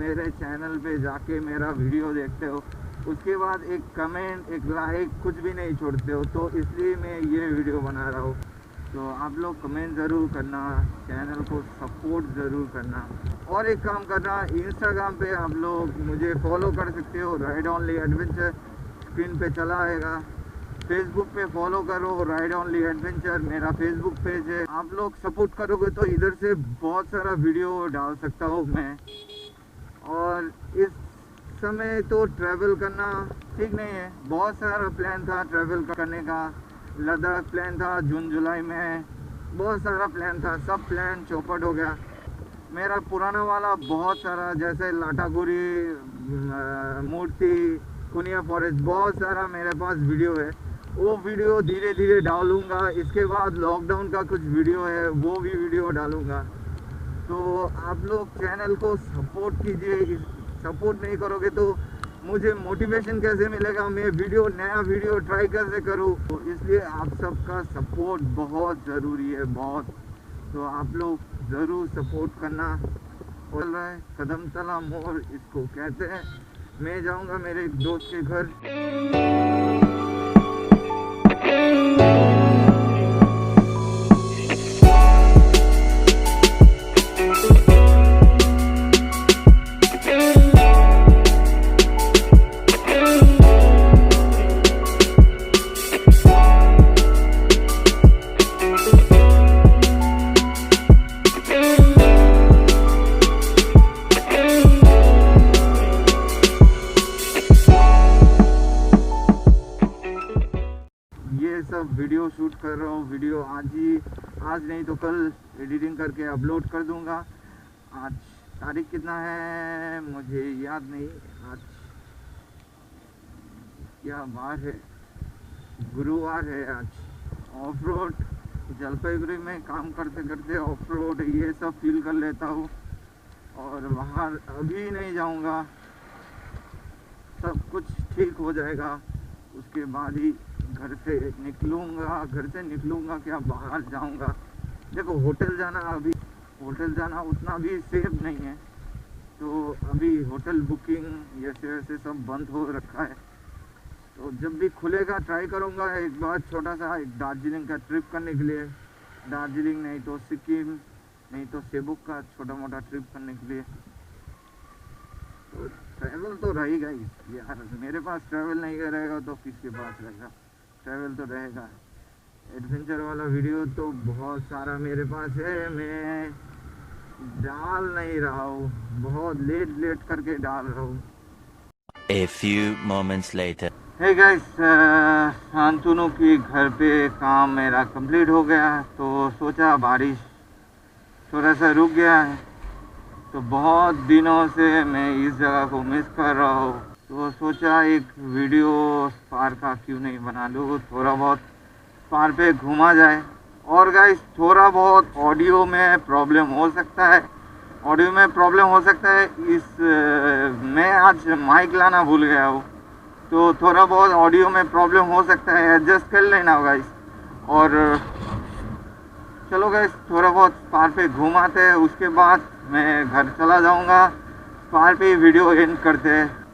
मेरे चैनल पे जाके मेरा वीडियो देखते हो, उसके बाद एक कमेंट, एक लाइक कुछ भी नहीं छोड़ते हो। तो इसलिए मैं ये वीडियो बना रहा हूँ। तो आप लोग कमेंट ज़रूर करना, चैनल को सपोर्ट ज़रूर करना। और एक काम करना, इंस्टाग्राम पे आप लोग मुझे फॉलो कर सकते हो, राइड ओनली एडवेंचर स्क्रीन पे चला आएगा। फेसबुक पे फॉलो करो, राइड ओनली एडवेंचर मेरा फेसबुक पेज है। आप लोग सपोर्ट करोगे तो इधर से बहुत सारा वीडियो डाल सकता हूँ मैं। और इस समय तो ट्रैवल करना ठीक नहीं है, बहुत सारा प्लान था ट्रैवल करने का। लद्दाख प्लान था जून जुलाई में, बहुत सारा प्लान था, सब प्लान चौपट हो गया। मेरा पुराना वाला बहुत सारा, जैसे लाटागुरी, मूर्ति, कुनिया फॉरेस्ट, बहुत सारा मेरे पास वीडियो है। वो वीडियो धीरे धीरे डालूंगा। इसके बाद लॉकडाउन का कुछ वीडियो है, वो भी वीडियो डालूंगा। तो आप लोग चैनल को सपोर्ट कीजिए। सपोर्ट नहीं करोगे तो मुझे मोटिवेशन कैसे मिलेगा, मैं नया वीडियो ट्राई कैसे करूँ। तो इसलिए आप सबका सपोर्ट बहुत ज़रूरी है, बहुत। तो आप लोग ज़रूर सपोर्ट करना। बोल रहा है कदम तला मोर इसको कहते हैं। मैं जाऊंगा मेरे एक दोस्त के घर। सब वीडियो शूट कर रहा हूँ। वीडियो आज नहीं तो कल एडिटिंग करके अपलोड कर दूंगा। आज तारीख कितना है मुझे याद नहीं। आज क्या बार है, गुरुवार है आज। ऑफ रोड जलपाईगुड़ी में काम करते करते ऑफ रोड ये सब फील कर लेता हूँ। और बाहर अभी नहीं जाऊँगा, सब कुछ ठीक हो जाएगा उसके बाद ही घर से निकलूँगा क्या बाहर जाऊँगा। देखो होटल जाना उतना भी सेफ नहीं है। तो अभी होटल बुकिंग ऐसे सब बंद हो रखा है। तो जब भी खुलेगा ट्राई करूँगा एक बार छोटा सा एक दार्जिलिंग का ट्रिप करने के लिए। दार्जिलिंग नहीं तो सिक्किम, नहीं तो सेबुक का छोटा मोटा ट्रिप करने के लिए। तो ट्रैवल तो रहेगा ही यार, मेरे पास ट्रैवल नहीं रहेगा तो किसके पास रहेगा। ट्रैवल तो रहेगा। एडवेंचर वाला वीडियो तो बहुत सारा मेरे पास है, मैं डाल नहीं रहा हूँ, बहुत लेट करके डाल रहा हूँ। A few moments later. Hey guys, Shantanu की घर पे काम मेरा कंप्लीट हो गया है। तो सोचा बारिश थोड़ा सा रुक गया है, तो बहुत दिनों से मैं इस जगह को मिस कर रहा हूँ। तो सोचा एक वीडियो स्पार का क्यों नहीं बना लूँ, थोड़ा बहुत स्पार पे घूमा जाए। और गाइस थोड़ा बहुत ऑडियो में प्रॉब्लम हो सकता है, मैं आज माइक लाना भूल गया हूँ। तो थोड़ा बहुत ऑडियो में प्रॉब्लम हो सकता है, एडजस्ट कर लेना गाइस। और चलो गाइस थोड़ा बहुत स्पार पे घूमाते हैं, उसके बाद मैं घर चला जाऊँगा। स्पार पे वीडियो एंड करते हैं।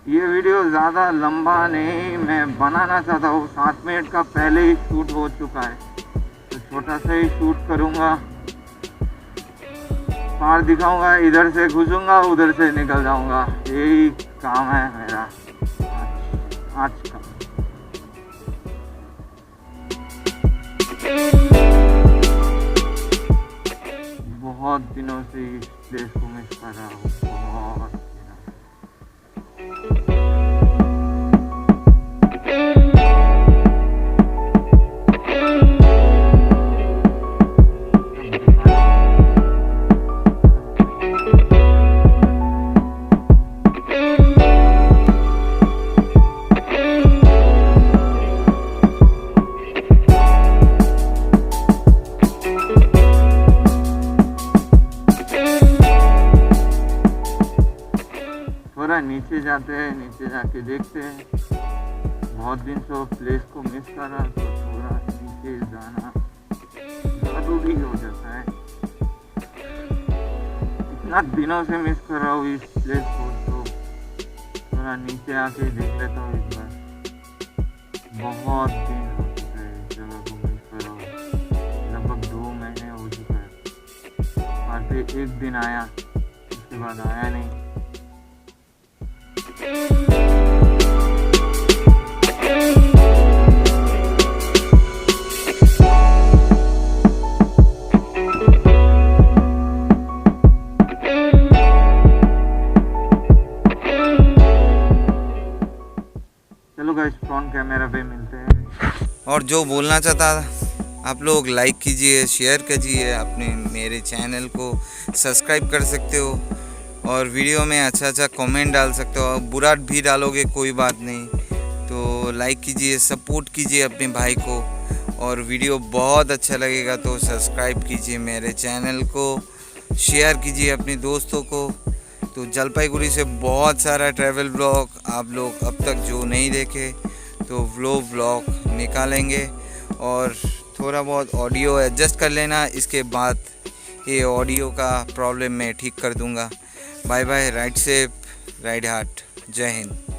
ये वीडियो ज़्यादा लंबा नहीं मैं बनाना चाहता हूँ, 7 मिनट का पहले ही शूट हो चुका है। तो छोटा सा ही शूट करूँगा, पार दिखाऊंगा, इधर से घुसूंगा उधर से निकल जाऊंगा। यही काम है मेरा आज का। बहुत दिनों से इस प्लेस को मिस कर रहा हूँ, बहुत। नीचे जाते हैं, नीचे जाके देखते हैं। बहुत दिन से प्लेस को मिस कर रहा, तो थोड़ा नीचे जाना जरूरी हो जाता है। इतना दिनों से मिस कर रहा हूँ इस प्लेस को, तो थोड़ा नीचे आके देख लेता हूँ इस बार। बहुत दिन हो चुका है इस जगह को मिस कर रहा हूँ, लगभग 2 महीने हो चुका है। और फिर एक दिन आया, उसके बाद आया नहीं। चलो गाइस, फ्रंट कैमरा पे मिलते हैं। और जो बोलना चाहता, आप लोग लाइक कीजिए, शेयर कीजिए, अपने मेरे चैनल को सब्सक्राइब कर सकते हो, और वीडियो में अच्छा कमेंट डाल सकते हो। बुरा भी डालोगे कोई बात नहीं, तो लाइक कीजिए, सपोर्ट कीजिए अपने भाई को। और वीडियो बहुत अच्छा लगेगा तो सब्सक्राइब कीजिए मेरे चैनल को, शेयर कीजिए अपने दोस्तों को। तो जलपाईगुड़ी से बहुत सारा ट्रैवल ब्लॉग आप लोग अब तक जो नहीं देखे, तो व्लॉग निकालेंगे। और थोड़ा बहुत ऑडियो एडजस्ट कर लेना, इसके बाद ये ऑडियो का प्रॉब्लम मैं ठीक कर दूंगा। Bye bye, ride safe, ride hard, Jai Hind.